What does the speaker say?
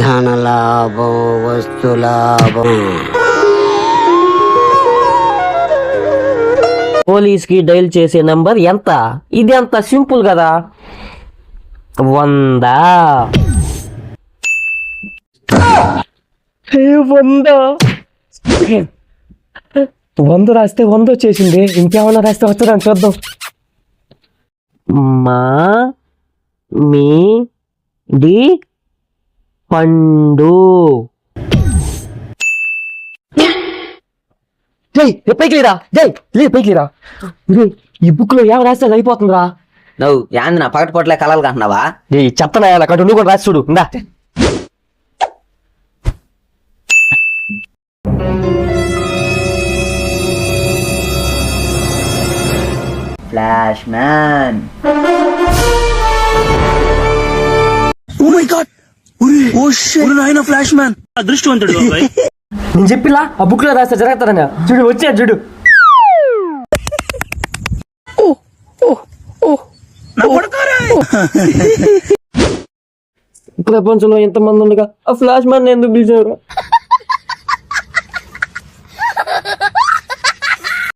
ధనలాభం వస్తులాభం. పోలీస్ కి డైల్ చేసే నంబర్ ఎంత? ఇది అంత సింపుల్ కదా. 100. 100 రాస్తే 100 వచ్చేసింది. ఇంకేమన్నా రాస్తే వస్తుందని చూద్దాం. మా మీ డి పండు. జై పైకి లేరా, జై లే పైకి లేరా. ఈ బుక్ లో ఏం రాస్తే అది అయిపోతుందిరా. నువ్వు యాంది నా పగటి పొట్లే కలలు కంటున్నావా? ఏ చెత్తనాయాల కట్టు, నువ్వు కూడా రాసి చూడు. ఇందా ఫ్లాష్ మ్యాన్. ఫ్లాష్ మ్యాన్ అదృష్టవంతుడు. నేను చెప్పిలా ఆ బుక్ లో రాస్తే జరుగుతారని. చూడు వచ్చా చూడు. ప్రపంచంలో ఎంతమంది ఉండగా ఆ ఫ్లాష్ మ్యాన్ ఎందుకు పిలిచారు?